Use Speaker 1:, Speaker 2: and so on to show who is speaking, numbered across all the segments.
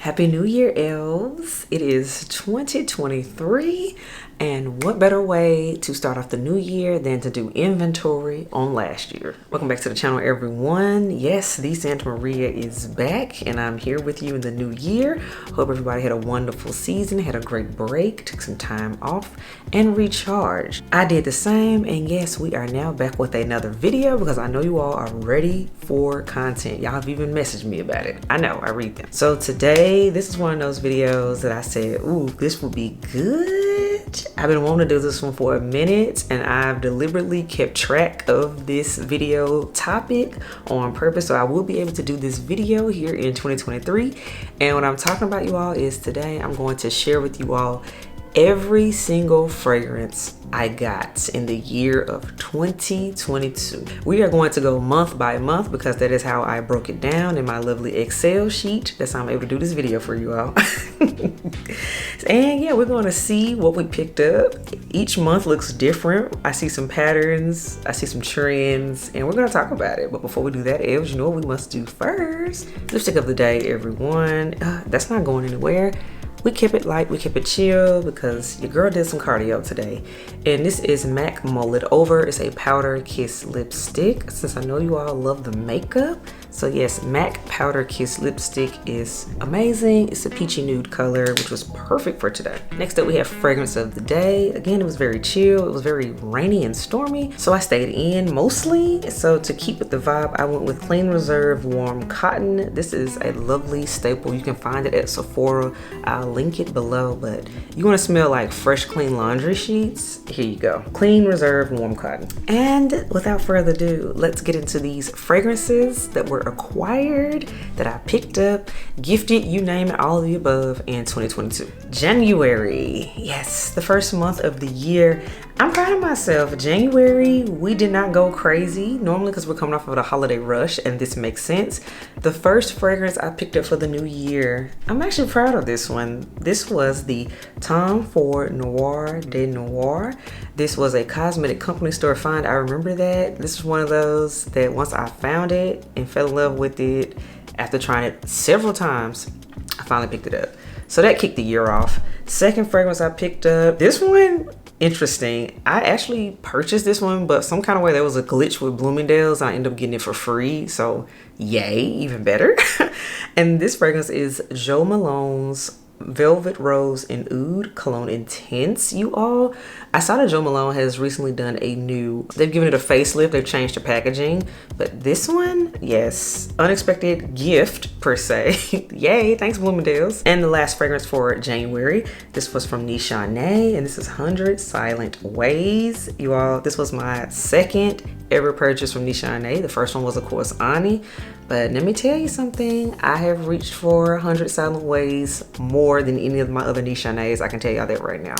Speaker 1: Happy New Year, elves. It is 2023, and what better way to start off the new year than to do inventory on last year. Welcome back to the channel, everyone. Yes, the Santa Maria is back, and I'm here with you in the new year. Hope everybody had a wonderful season, had a great break, took some time off, and recharged. I did the same, and yes, we are now back with another video because I know you all are ready for content. Y'all have even messaged me about it. I know, I read them. So today, this is one of those videos that I said, ooh, this will be good. I've been wanting to do this one for a minute, and I've deliberately kept track of this video topic on purpose, so I will be able to do this video here in 2023. And what I'm talking about, you all, is today I'm going to share with you all every single fragrance I got in the year of 2022. We are going to go month by month because that is how I broke it down in my lovely Excel sheet. That's how I'm able to do this video for you all. And yeah, we're going to see what we picked up. Each month looks different. I see some patterns, I see some trends, and we're going to talk about it. But before we do that, elves, you know what we must do first? Lipstick of the day, everyone. That's not going anywhere. We kept it light, we kept it chill because your girl did some cardio today. And this is MAC Mull It Over. It's a powder kiss lipstick, since I know you all love the makeup. So yes, MAC Powder Kiss lipstick is amazing. It's a peachy nude color, which was perfect for today. Next up, we have fragrance of the day. Again, it was very chill. It was very rainy and stormy, so I stayed in mostly. So to keep with the vibe, I went with Clean Reserve Warm Cotton. This is a lovely staple. You can find it at Sephora. I'll link it below, but you want to smell like fresh, clean laundry sheets? Here you go. Clean Reserve Warm Cotton. And without further ado, let's get into these fragrances that were acquired, that I picked up, gifted, you name it, all of the above in 2022. January. Yes, the first month of the year. I'm proud of myself. January, we did not go crazy, normally because we're coming off of a holiday rush, and this makes sense. The first fragrance I picked up for the new year, I'm actually proud of this one. This was the Tom Ford Noir de Noir. This was a cosmetic company store find. I remember that. This is one of those that once I found it and fell in love with it, after trying it several times, I finally picked it up. So that kicked the year off. Second fragrance I picked up, this one, interesting. I actually purchased this one, but some kind of way there was a glitch with Bloomingdale's and I ended up getting it for free. So yay, even better. And this fragrance is Jo Malone's Velvet Rose and Oud Cologne Intense, you all. I saw that Jo Malone has recently done they've given it a facelift, they've changed the packaging, but this one, yes, unexpected gift per se. Yay, thanks Bloomingdale's. And the last fragrance for January, this was from Nishane, and this is 100 Silent Ways. You all, this was my second ever purchase from Nishane. The first one was, of course, Ani. But let me tell you something, I have reached for 100 Silent Ways more than any of my other Nishanes. I can tell y'all that right now.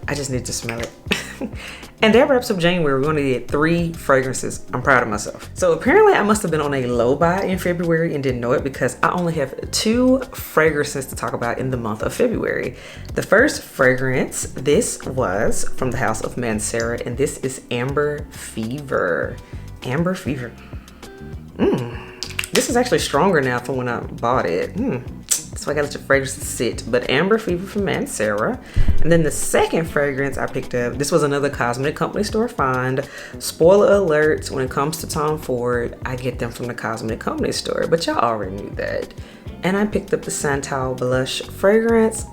Speaker 1: I just need to smell it. And that wraps up January. We only did 3 fragrances. I'm proud of myself. So apparently I must have been on a low buy in February and didn't know it, because I only have 2 fragrances to talk about in the month of February. The first fragrance, this was from the house of Mancera, and this is Amber Fever. Amber Fever. This is actually stronger now from when I bought it. So I gotta let your fragrances sit. But Amber Fever from Mancera. And then the second fragrance I picked up, this was another cosmetic company store find. Spoiler alert, when it comes to Tom Ford, I get them from the cosmetic company store, but y'all already knew that. And I picked up the Santal Blush fragrance.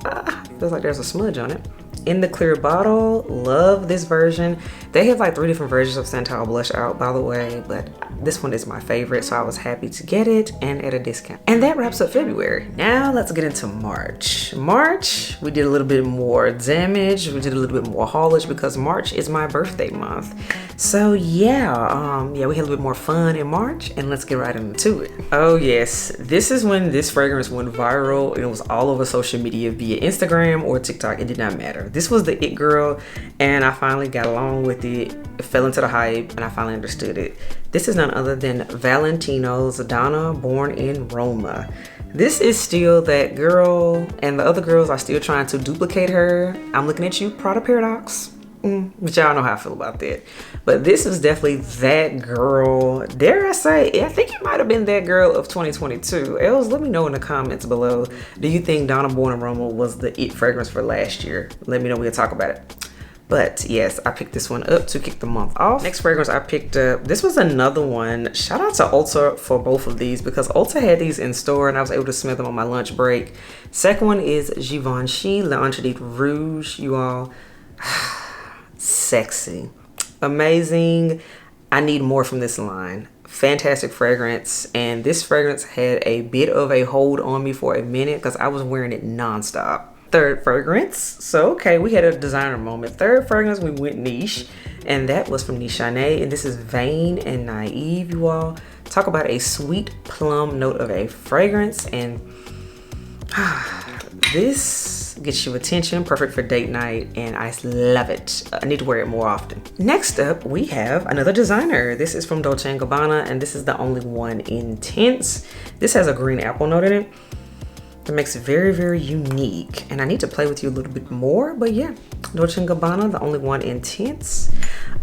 Speaker 1: Feels like there's a smudge on it. In the clear bottle, love this version. They have like 3 different versions of Santal Blush out, by the way, but this one is my favorite, so I was happy to get it and at a discount. And that wraps up February. Now let's get into March. March, we did a little bit more damage. We did a little bit more haulage because March is my birthday month. So yeah, we had a little bit more fun in March, and let's get right into it. Oh yes, this is when this fragrance went viral, and it was all over social media via Instagram or TikTok. It did not matter. This was the it girl, and I finally got along with it, fell into the hype, and I finally understood it. This is none other than Valentino Donna, Born in Roma. This is still that girl, and the other girls are still trying to duplicate her. I'm looking at you, Prada Paradox. But y'all know how I feel about that. But this is definitely that girl. Dare I say, I think it might have been that girl of 2022. Elves, let me know in the comments below. Do you think Donna Born Aroma was the it fragrance for last year? Let me know, we'll talk about it. But yes, I picked this one up to kick the month off. Next fragrance I picked up, this was another one. Shout out to Ulta for both of these because Ulta had these in store and I was able to smell them on my lunch break. Second one is Givenchy L'Interdit Rouge, you all. Sexy, amazing. I need more from this line. Fantastic fragrance, and this fragrance had a bit of a hold on me for a minute because I was wearing it nonstop. Third fragrance, so okay, we had a designer moment. Third fragrance, we went niche, and that was from Nishane, and this is Vain and Naive, you all. Talk about a sweet plum note of a fragrance, and this gets you attention, perfect for date night, and I love it. I need to wear it more often. Next up, we have another designer. This is from Dolce & Gabbana, and this is the only one intense. This has a green apple note in it. That makes it very, very unique. And I need to play with you a little bit more, but yeah, Dolce & Gabbana, the only one intense.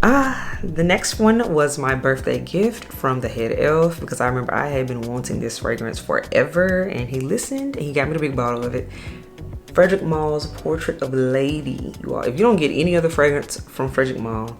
Speaker 1: The next one was my birthday gift from the head elf because I remember I had been wanting this fragrance forever and he listened and he got me the big bottle of it. Frederic Mall's Portrait of Lady. You all, if you don't get any other fragrance from Frederic Mall,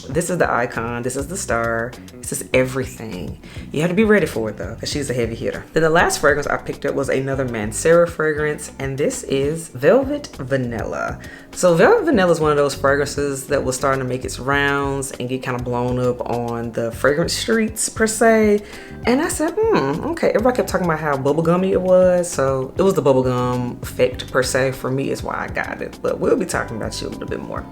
Speaker 1: this is the icon, this is the star, this is everything. You have to be ready for it though, because she's a heavy hitter. Then the last fragrance I picked up was another Mancera fragrance, and this is Velvet Vanilla. So Velvet Vanilla is one of those fragrances that was starting to make its rounds and get kind of blown up on the fragrance streets per se. And I said, okay, everybody kept talking about how bubblegummy it was. So it was the bubblegum effect per se for me is why I got it. But we'll be talking about you a little bit more.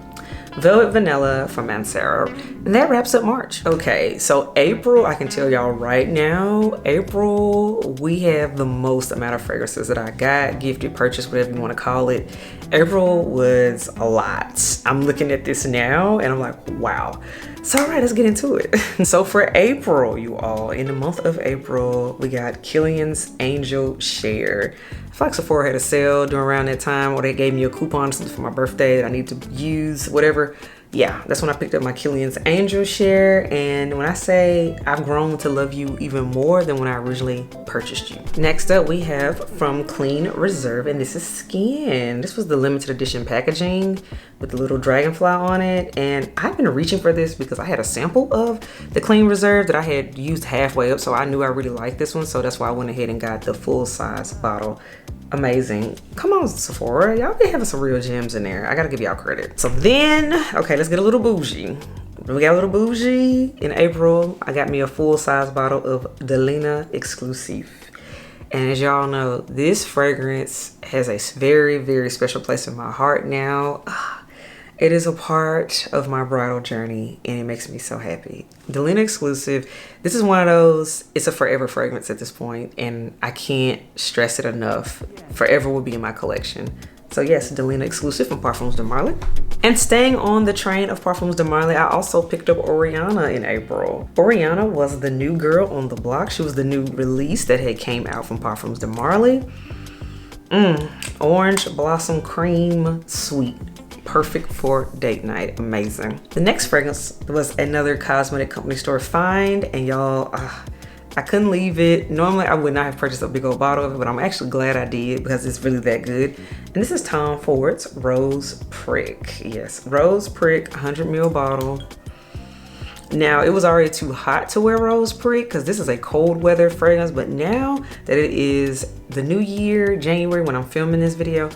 Speaker 1: Velvet Vanilla from Mancera. And that wraps up March. Okay, so April, I can tell y'all right now, April, we have the most amount of fragrances that I got, gifted, purchased, whatever you want to call it. April was a lot. I'm looking at this now and I'm like, wow. So all right, let's get into it. So for April, you all, in the month of April, we got Kilian's Angel Share. I feel like Sephora had a sale during around that time, or they gave me a coupon or something for my birthday that I need to use, whatever. Yeah, that's when I picked up my Kilian's Angel Share. And when I say I've grown to love you even more than when I originally purchased you. Next up, we have from Clean Reserve, and this is Skin. This was the limited edition packaging with the little dragonfly on it. And I've been reaching for this because I had a sample of the Clean Reserve that I had used halfway up. So I knew I really liked this one. So that's why I went ahead and got the full size bottle. Amazing. Come on, Sephora. Y'all be having some real gems in there. I gotta give y'all credit. So then, okay, let's get a little bougie. We got a little bougie in April. I got me a full size bottle of Delina Exclusive. And as y'all know, this fragrance has a very, very special place in my heart now. It is a part of my bridal journey and it makes me so happy. Delina Exclusive, this is one of those, it's a forever fragrance at this point and I can't stress it enough. Forever will be in my collection. So yes, Delina Exclusive from Parfums de Marly. And staying on the train of Parfums de Marly, I also picked up Oriana in April. Oriana was the new girl on the block. She was the new release that had came out from Parfums de Marly. Orange Blossom Cream Sweet. Perfect for date night. Amazing. The next fragrance was another cosmetic company store find, and y'all, I couldn't leave it. Normally I would not have purchased a big old bottle of it, but I'm actually glad I did because it's really that good. And this is Tom Ford's Rose Prick. Yes, Rose Prick 100 ml bottle. Now, it was already too hot to wear Rose Prick because this is a cold weather fragrance, but now that it is the new year, January, when I'm filming this video,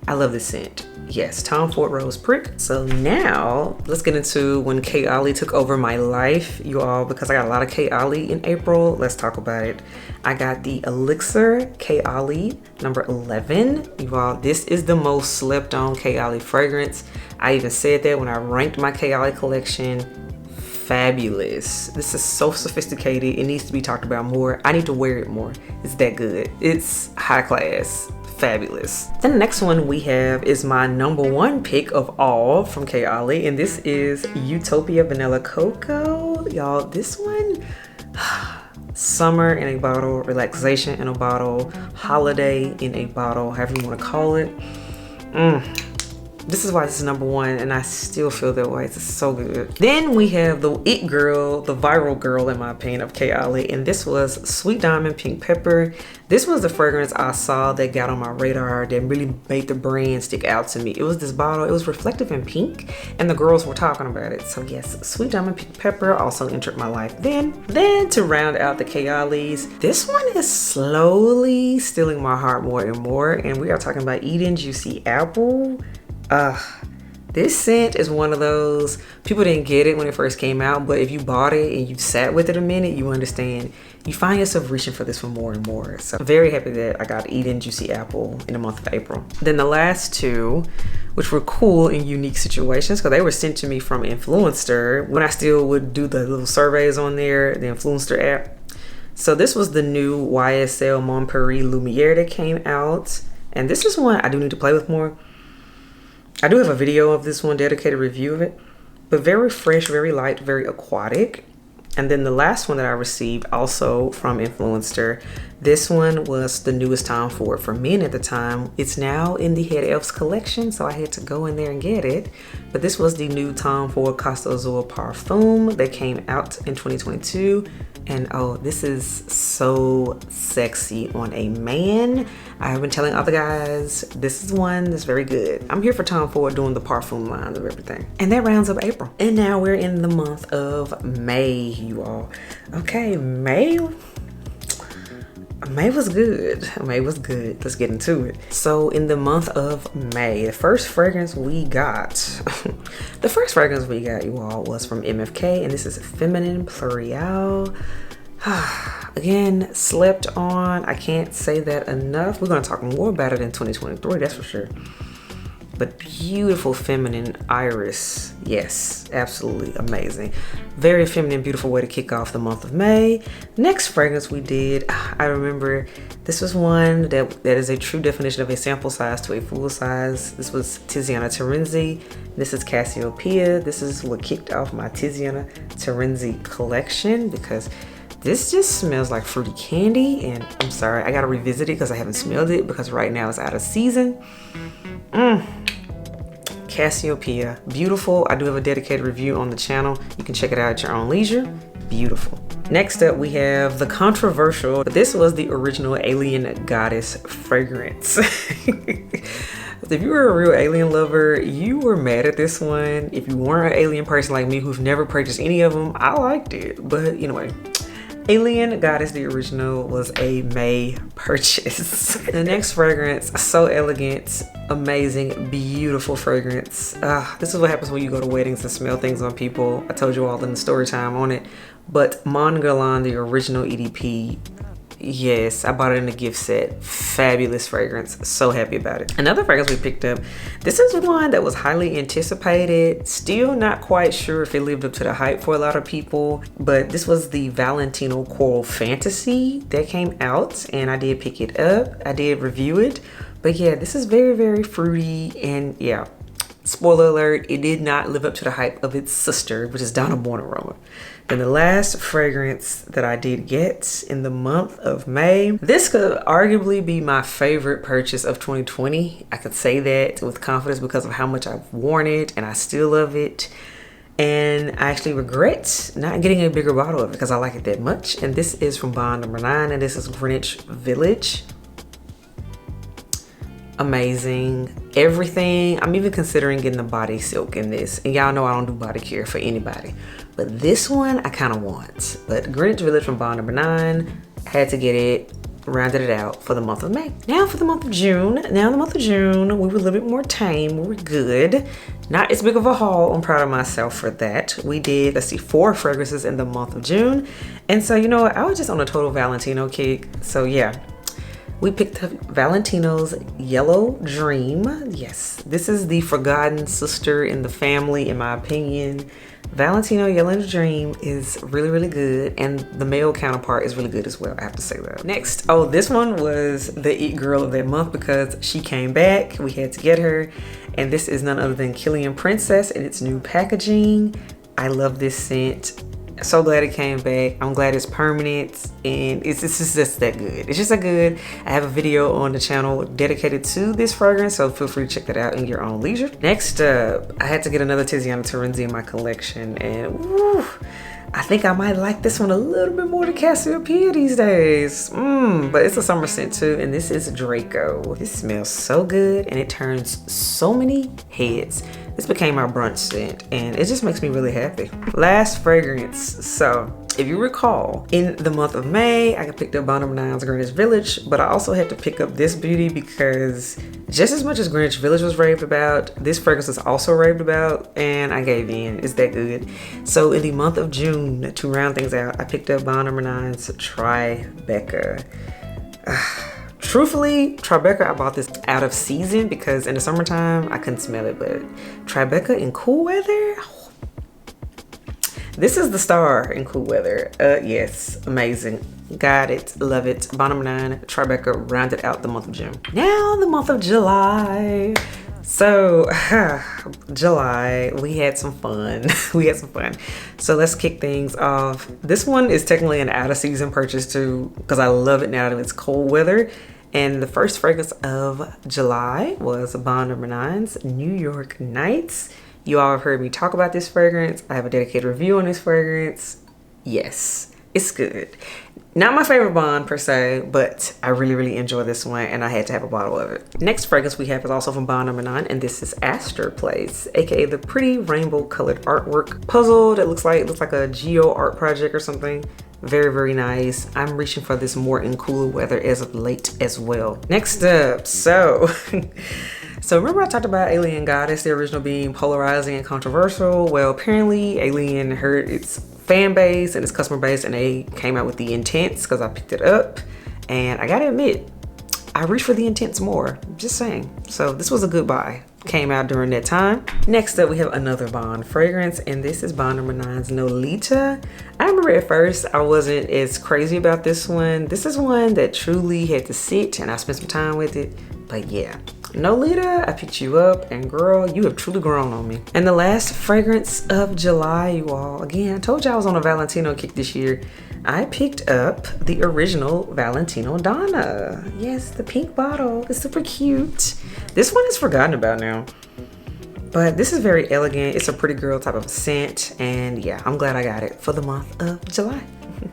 Speaker 1: I love this scent. Yes, Tom Ford Rose Prick. So now let's get into when K. Ollie took over my life, you all, because I got a lot of K. Ollie in April. Let's talk about it. I got the Elixir K. Ollie number 11. You all, this is the most slept on K. Ollie fragrance. I even said that when I ranked my K. Ollie collection. Fabulous. This is so sophisticated. It needs to be talked about more. I need to wear it more. It's that good. It's high class. Fabulous. Then the next one we have is my #1 pick of all from K. Ollie, and this is Utopia Vanilla Cocoa. Y'all, this one, summer in a bottle, relaxation in a bottle, holiday in a bottle, however you want to call it. This is why this is #1, and I still feel that way. It's so good. Then we have the it girl, the viral girl in my opinion, of Kayali, and this was Sweet Diamond Pink Pepper. This was the fragrance I saw that got on my radar that really made the brand stick out to me. It was this bottle, it was reflective in pink, and the girls were talking about it. So yes, Sweet Diamond Pink Pepper also entered my life then. Then to round out the Kayalis, this one is slowly stealing my heart more and more, and we are talking about Eden Juicy Apple. This scent is one of those, people didn't get it when it first came out, but if you bought it and you sat with it a minute, you understand. You find yourself reaching for this for more and more. So very happy that I got Eden Juicy Apple in the month of April. Then the last two, which were cool in unique situations, because they were sent to me from Influencer when I still would do the little surveys on there, the Influencer app. So this was the new YSL Mon Paris Lumiere that came out. And this is one I do need to play with more. I do have a video of this one, dedicated review of it, but very fresh, very light, very aquatic. And then the last one that I received also from Influencer, this one was the newest Tom Ford for men at the time. It's now in the Year Elves collection, so I had to go in there and get it. But this was the new Tom Ford Costa Azul Parfum that came out in 2022. And oh, this is so sexy on a man. I have been telling other guys, this is one that's very good. I'm here for Tom Ford doing the parfum lines of everything. And that rounds up April. And now we're in the month of May, you all. Okay, May was good. May was good. Let's get into it. So in the month of May, the first fragrance we got, you all, was from MFK, and this is Feminine Plurial. Again, slept on. I can't say that enough. We're going to talk more about it in 2023, that's for sure. But beautiful feminine iris. Yes, absolutely amazing. Very feminine, beautiful way to kick off the month of May. Next fragrance we did, I remember this was one that is a true definition of a sample size to a full size. This was Tiziana Terenzi. This is Cassiopea. This is what kicked off my Tiziana Terenzi collection because this just smells like fruity candy, and I'm sorry, I gotta revisit it because I haven't smelled it because right now it's out of season. Cassiopea, beautiful. I do have a dedicated review on the channel. You can check it out at your own leisure. Beautiful. Next up, we have the controversial, but this was the original Alien Goddess fragrance. If you were a real alien lover, you were mad at this one. If you weren't an alien person like me who's never purchased any of them, I liked it. But anyway, Alien Goddess, the original, was a May purchase. The next fragrance, so elegant, amazing, beautiful fragrance. This is what happens when you go to weddings and smell things on people. I told you all in the story time on it. But Mon Galan, the original EDP, yes, I bought it in a gift set. Fabulous fragrance. So happy about it. Another fragrance we picked up, this is one that was highly anticipated. Still not quite sure if it lived up to the hype for a lot of people, but this was the Valentino Coral Fantasy that came out, and I did pick it up. I did review it, but yeah, this is very, very fruity, and yeah, spoiler alert, it did not live up to the hype of its sister, which is Donna Born Aroma. And the last fragrance that I did get in the month of May, this could arguably be my favorite purchase of 2020. I could say that with confidence because of how much I've worn it, and I still love it. And I actually regret not getting a bigger bottle of it because I like it that much. And this is from Bond No. 9, and this is Greenwich Village. Amazing. Everything. I'm even considering getting the body silk in this, and y'all know I don't do body care for anybody, but this one I kind of want. But Greenwich Village from Bond No. 9, had to get it, rounded it out for the month of May. Now for the month of June. Now in the month of June, we were a little bit more tame. We were good. Not as big of a haul. I'm proud of myself for that. We did, let's see, 4 fragrances in the month of June. And so, you know what, I was just on a total Valentino kick. So yeah, we picked up Valentino's Yellow Dream. Yes, this is the forgotten sister in the family, in my opinion. Valentino Yellow Dream is really, really good, and the male counterpart is really good as well, I have to say that. Next, oh, this one was the it girl of that month because she came back. We had to get her, and this is none other than Killian Princess in its new packaging. I love this scent. So glad it came back. I'm glad it's permanent, and it's just that good. It's just that good. I have a video on the channel dedicated to this fragrance, so feel free to check that out in your own leisure. Next up, I had to get another Tiziana Terenzi in my collection, and woo, I think I might like this one a little bit more than Cassiopea these days. But it's a summer scent too, and this is Draco. This smells so good, and it turns so many heads. This became my brunch scent, and it just makes me really happy. Last fragrance. So if you recall, in the month of May, I picked up Bon No. 9's Greenwich Village, but I also had to pick up this beauty because just as much as Greenwich Village was raved about, this fragrance was also raved about, and I gave in. It's that good. So in the month of June, to round things out, I picked up Bon No. 9's Tribeca. Truthfully, Tribeca, I bought this out of season because in the summertime, I couldn't smell it, but Tribeca in cool weather, this is the star in cool weather. Yes, amazing. Got it, love it. Bon No. 9, Tribeca rounded out the month of June. Now the month of July. So July, we had some fun. So let's kick things off. This one is technically an out of season purchase too, because I love it now that it's cold weather. And the first fragrance of July was Bon No. 9's New York Nights. You all have heard me talk about this fragrance. I have a dedicated review on this fragrance. Yes, it's good. Not my favorite Bond per se, but I really enjoy this one, and I had to have a bottle of it. Next fragrance we have is also from Bon No. 9, and this is Astor Place, aka the pretty rainbow colored artwork puzzle that looks like a geo art project or something. Very nice. I'm reaching for this more in cooler weather as of late as well. Next up, so remember I talked about Alien Goddess, the original being polarizing and controversial? Well, apparently Alien heard its fan base and its customer base, and they came out with the Intense because I picked it up, and I gotta admit, I reach for the Intense more, just saying. So this was a good buy. Came out during that time. Next up, we have another Bond fragrance, and this is Bon No. 9's Nolita. I remember at first I wasn't as crazy about this one. This is one that truly had to sit, and I spent some time with it. But yeah, Nolita, I picked you up, and girl, you have truly grown on me. And the last fragrance of July, you all, again, I told you I was on a Valentino kick this year. I picked up the original Valentino Donna. Yes, the pink bottle. It's super cute. This one is forgotten about now, but this is very elegant. It's a pretty girl type of scent, and yeah, I'm glad I got it for the month of July.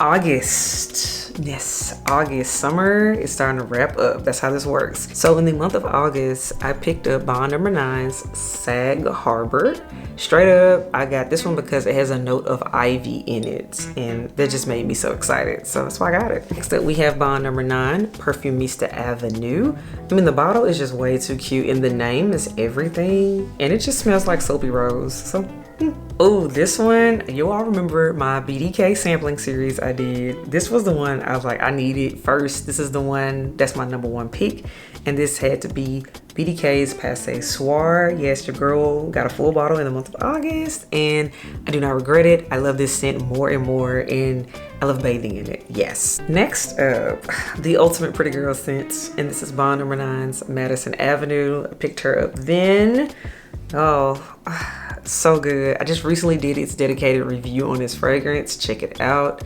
Speaker 1: August. Yes, August. Summer is starting to wrap up. That's how this works. So in the month of August, I picked up Bon No. 9's Sag Harbor. Straight up, I got this one because it has a note of ivy in it, and that just made me so excited. So that's why I got it. Next up, we have Bon No. 9 Perfumista Avenue. I mean, the bottle is just way too cute, and the name is everything, and it just smells like soapy rose. So oh, this one, you all remember my BDK sampling series I did. This was the one I was like, I need it first. This is the one, that's my #1 pick. And this had to be BDK's Pas Ce Soir. Yes, your girl got a full bottle in the month of August, and I do not regret it. I love this scent more and more, and I love bathing in it. Yes. Next up, the ultimate pretty girl scent, and this is Bon No. 9's Madison Avenue. I picked her up then. Oh, so good. I just recently did its dedicated review on this fragrance. Check it out.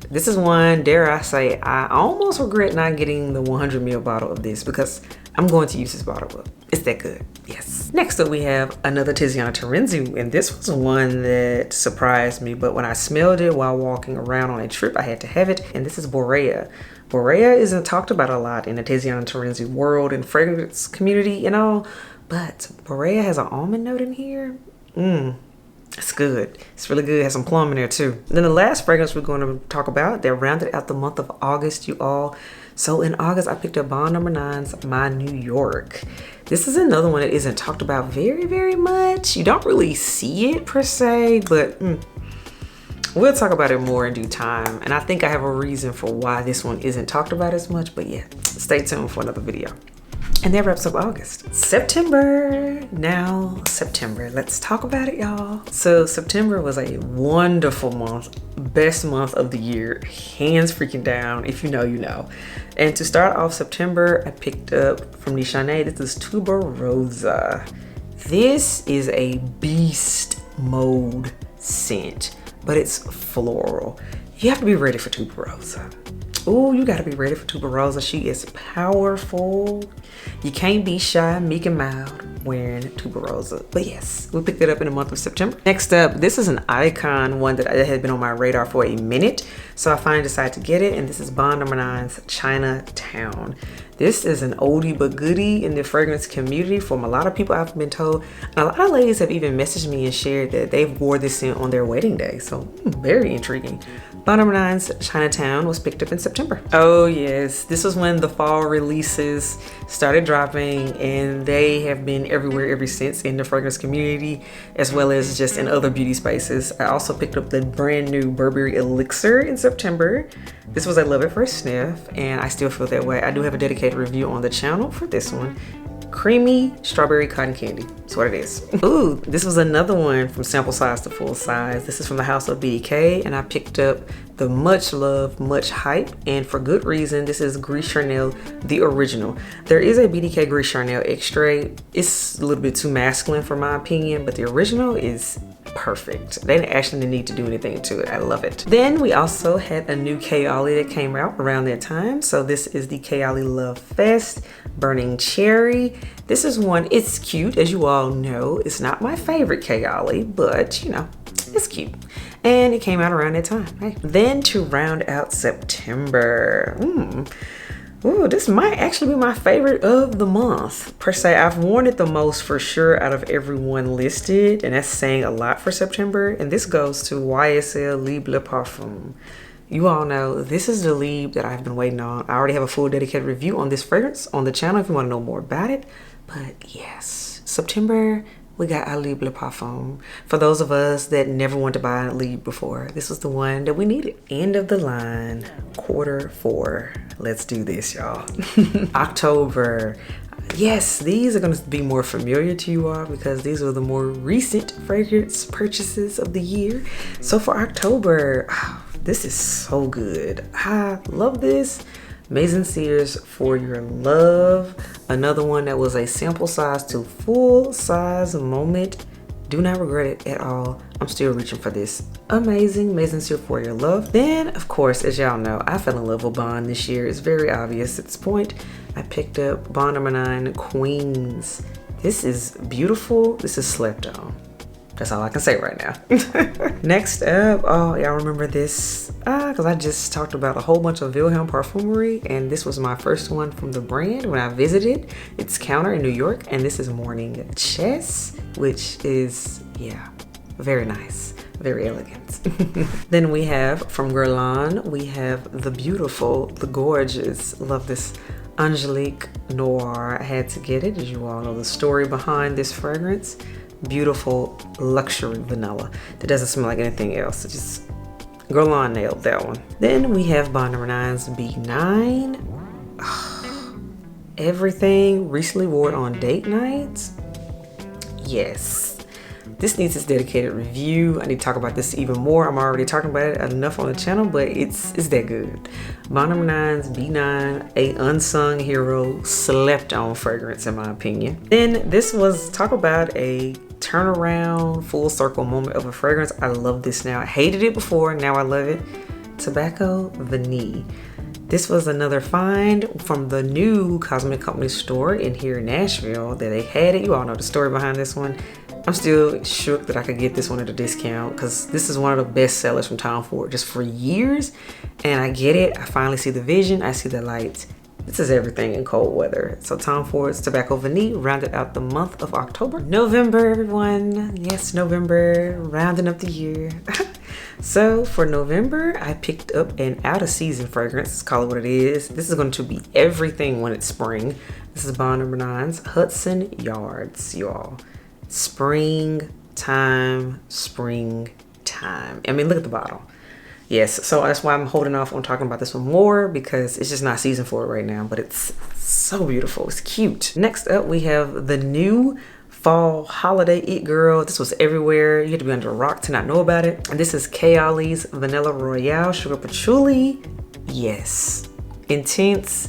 Speaker 1: This is one, dare I say, I almost regret not getting the 100 ml bottle of this because I'm going to use this bottle up. It's that good. Yes. Next up, we have another Tiziana Terenzi, and this was one that surprised me, but when I smelled it while walking around on a trip, I had to have it, and this is Borea. Borea isn't talked about a lot in the Tiziana Terenzi world and fragrance community and all, but Borea has an almond note in here. It's good. It's really good. It has some plum in there too. Then the last fragrance we're going to talk about, that rounded out the month of August, you all. So in August, I picked up Bon No. 9's My New York. This is another one that isn't talked about very much. You don't really see it per se, but we'll talk about it more in due time. And I think I have a reason for why this one isn't talked about as much, but yeah, stay tuned for another video. And that wraps up August. September. Now, September. Let's talk about it, y'all. So September was a wonderful month. Best month of the year. Hands freaking down. If you know, you know. And to start off September, I picked up from Nishane, this is Tuberoza. This is a beast mode scent. but it's floral. You have to be ready for Tuberoza. Ooh, you gotta be ready for Tuberoza. She is powerful. You can't be shy, meek, and mild wearing Tuberoza. But yes, we picked it up in the month of September. Next up, this is an icon, one that had been on my radar for a minute. So I finally decided to get it, and this is Bond No. 9's Chinatown. This is an oldie but goodie in the fragrance community from a lot of people, I've been told. And a lot of ladies have even messaged me and shared that they've wore this scent on their wedding day. So very intriguing. Bond No. 9's Chinatown was picked up in September. Oh yes, this was when the fall releases started dropping, and they have been everywhere ever since in the fragrance community, as well as just in other beauty spaces. I also picked up the brand new Burberry Elixir in September. This was a love at first sniff, and I still feel that way. I do have a dedicated review on the channel for this one. Creamy strawberry cotton candy. That's what it is. Ooh, this was another one from sample size to full size. This is from the house of BDK, and I picked up the much loved, much hype, and for good reason. This is Gris Charnel, the original. There is a BDK Gris Charnel extra. It's a little bit too masculine for my opinion, but the original is perfect. They didn't actually need to do anything to it. I love it. Then we also had a new Kayali that came out around that time. So this is the Kayali Love Fest Burning Cherry. This is one, it's cute, as you all know. It's not my favorite Kayali, but you know, it's cute. And it came out around that time. Hey. Then to round out September, ooh, this might actually be my favorite of the month per se. I've worn it the most for sure out of everyone listed, and that's saying a lot for September. And this goes to YSL Libre Le Parfum. You all know this is the Libre that I've been waiting on. I already have a full dedicated review on this fragrance on the channel if you want to know more about it. But yes, September, we got our Libre Le Parfum. For those of us that never wanted to buy a Libre before, this was the one that we needed. End of the line, Q4. Let's do this, y'all. October. Yes, these are going to be more familiar to you all because these are the more recent fragrance purchases of the year. So for October, this is so good. I love this. Maison Sears For Your Love. Another one that was a sample size to full size moment. Do not regret it at all. I'm still reaching for this amazing Maison Sears For Your Love. Then, of course, as y'all know, I fell in love with Bond this year. It's very obvious at this point. I picked up Bond No. 9 Queens. This is beautiful. This is slept on. That's all I can say right now. Next up, oh, y'all remember this? Because I just talked about a whole bunch of Wilhelm Parfumery, and this was my first one from the brand when I visited its counter in New York, and this is Morning Chess, which is, yeah, very nice, very elegant. Then we have from Guerlain, we have the beautiful, the gorgeous, love this Angelique Noir. I had to get it, as you all know the story behind this fragrance. Beautiful luxury vanilla that doesn't smell like anything else. It just, Guerlain nailed that one. Then we have Bond No. 9's B9. Everything recently wore it on date nights. Yes, this needs its dedicated review. I need to talk about this even more. I'm already talking about it enough on the channel, but it's that good. Bond No. 9's B9, a unsung hero, slept on fragrance in my opinion. Then this was, talk about a turnaround, full circle moment of a fragrance. I love this now. I hated it before, now I love it. Tobacco Vanille. This was another find from the new Cosmetic Company store in here in Nashville that they had it. You all know the story behind this one. I'm still shook that I could get this one at a discount because this is one of the best sellers from Tom Ford just for years. And I get it. I finally see the vision. I see the lights. This is everything in cold weather. So Tom Ford's Tobacco Vanille rounded out the month of October. November, everyone. Yes, November, rounding up the year. So for November, I picked up an out of season fragrance. Let's call it what it is. This is going to be everything when it's spring. This is Bond No. 9's Hudson Yards, y'all. Springtime. I mean, look at the bottle. Yes, so that's why I'm holding off on talking about this one more because it's just not season for it right now, but it's so beautiful. It's cute. Next up, we have the new fall holiday It Girl. This was everywhere. You had to be under a rock to not know about it. And this is Kayali's Vanilla Royale Sugar Patchouli. Yes, intense.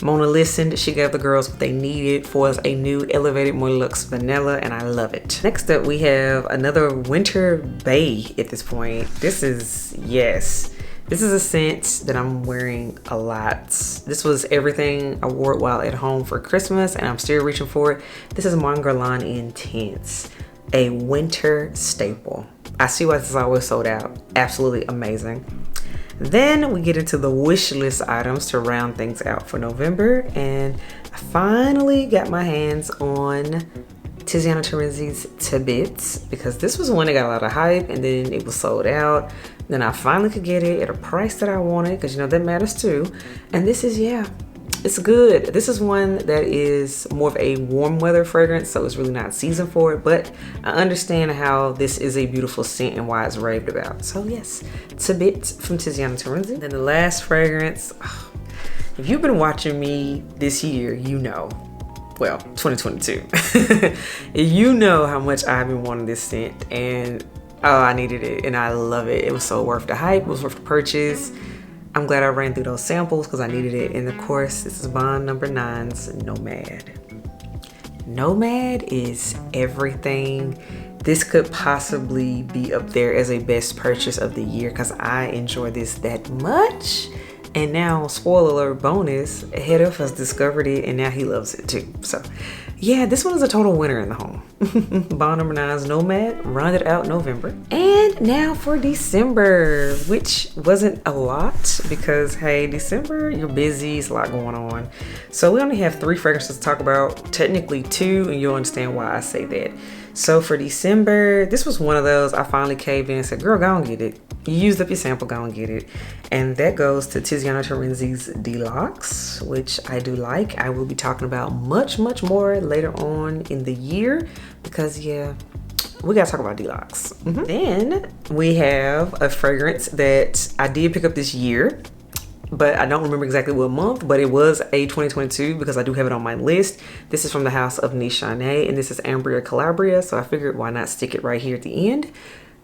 Speaker 1: Mona listened. She gave the girls what they needed for a new elevated more luxe vanilla, and I love it. Next up, we have another winter bay at this point. This is, yes, this is a scent that I'm wearing a lot. This was everything I wore it while at home for Christmas, and I'm still reaching for it. This is Mon Guerlain Intense, a winter staple. I see why this is always sold out. Absolutely amazing. Then we get into the wish list items to round things out for November, and I finally got my hands on Tiziana Terenzi's Tibbets, because this was one that got a lot of hype and then it was sold out. Then I finally could get it at a price that I wanted, because you know that matters too. And this is, yeah, it's good. This is one that is more of a warm weather fragrance, so it's really not season for it, but I understand how this is a beautiful scent and why it's raved about. So yes, Tibbets from Tiziana Terenzi. Then the last fragrance, if you've been watching me this year, you know, well, 2022, you know how much I've been wanting this scent, and oh, I needed it and I love it. It was so worth the hype, it was worth the purchase. I'm glad I ran through those samples because I needed it. And of course, this is Bond No. 9's Nomad. Nomad is everything. This could possibly be up there as a best purchase of the year because I enjoy this that much. And now, spoiler alert, bonus, Head Elf has discovered it and now he loves it too. So yeah, this one is a total winner in the home. Bond No. 9's Nomad rounded out November. And now for December, which wasn't a lot because hey, December, you're busy, it's a lot going on. So we only have 3 fragrances to talk about, technically 2, and you'll understand why I say that. So for December, this was one of those I finally caved in and said, girl, go and get it. You used up your sample, go and get it. And that goes to Tiziana Terenzi's Deluxe, which I do like. I will be talking about much more later on in the year because yeah, we gotta talk about Deluxe. Then we have a fragrance that I did pick up this year, but I don't remember exactly what month, but it was a 2022 because I do have it on my list. This is from the house of Nishane, and this is Ambria Calabria, so I figured why not stick it right here at the end.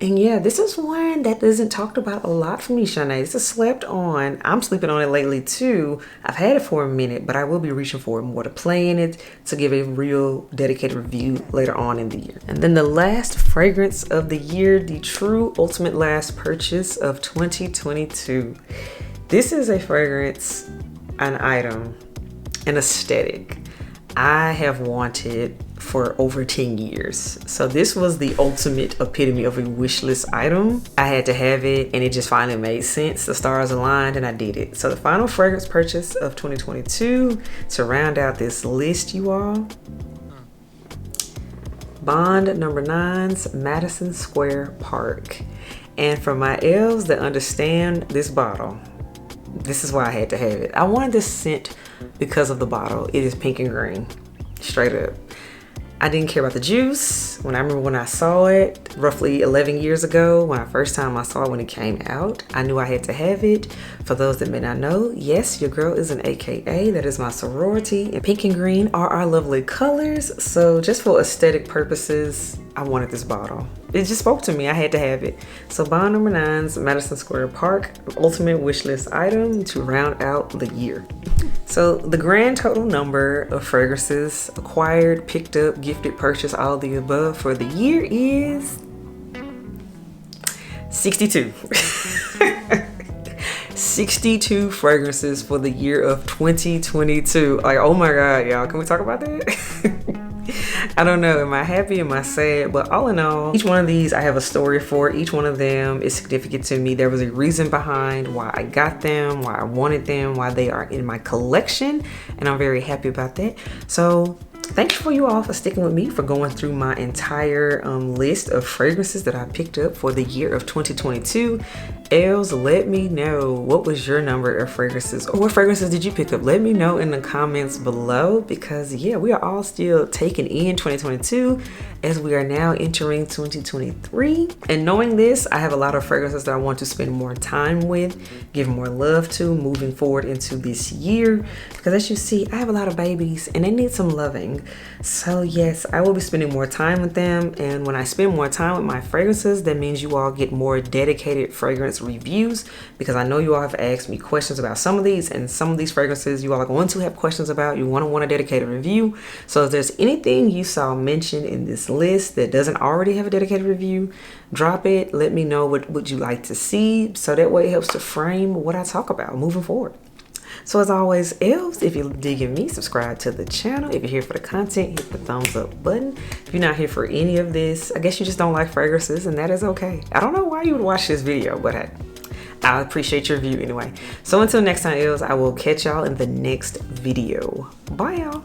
Speaker 1: And yeah, this is one that isn't talked about a lot from Nishane. This is slept on. I'm sleeping on it lately too. I've had it for a minute, but I will be reaching for more to play in it to give a real dedicated review later on in the year. And then the last fragrance of the year, the true ultimate last purchase of 2022. This is a fragrance, an item, an aesthetic I have wanted for over 10 years. So this was the ultimate epitome of a wish list item. I had to have it and it just finally made sense. The stars aligned and I did it. So the final fragrance purchase of 2022 to round out this list, you all, Bond No. 9's Madison Square Park. And for my elves that understand this bottle, this is why I had to have it. I wanted this scent because of the bottle. It is pink and green, straight up. I didn't care about the juice. I remember when I saw it roughly 11 years ago, when I first time I saw it when it came out, I knew I had to have it. For those that may not know, yes, your girl is an AKA. That is my sorority. And pink and green are our lovely colors. So just for aesthetic purposes, I wanted this bottle. It just spoke to me. I had to have it. So Bond No. 9's Madison Square Park, ultimate wish list item to round out the year. So the grand total number of fragrances acquired, picked up, gifted, purchased, all the above for the year is 62. 62 fragrances for the year of 2022. Like, oh my God, y'all, can we talk about that? I don't know, am I happy, am I sad? But all in all, each one of these I have a story for. Each one of them is significant to me. There was a reason behind why I got them, why I wanted them, why they are in my collection, and I'm very happy about that. So thank you for you all for sticking with me, for going through my entire list of fragrances that I picked up for the year of 2022. Elves, let me know, what was your number of fragrances, or what fragrances did you pick up? Let me know in the comments below, because yeah, we are all still taking in 2022 as we are now entering 2023. And knowing this, I have a lot of fragrances that I want to spend more time with, give more love to moving forward into this year, because as you see, I have a lot of babies and they need some loving. everything. So yes, I will be spending more time with them, and when I spend more time with my fragrances, that means you all get more dedicated fragrance reviews, because I know you all have asked me questions about some of these, and some of these fragrances you all are going to have questions about. You want a dedicated review. So if there's anything you saw mentioned in this list that doesn't already have a dedicated review, drop it. Let me know what would you like to see, so that way it helps to frame what I talk about moving forward. So as always, elves, if you're digging me, subscribe to the channel. If you're here for the content, hit the thumbs up button. If you're not here for any of this, I guess you just don't like fragrances, and that is okay. I don't know why you would watch this video, but hey, I appreciate your view anyway. So until next time, elves, I will catch y'all in the next video. Bye, y'all.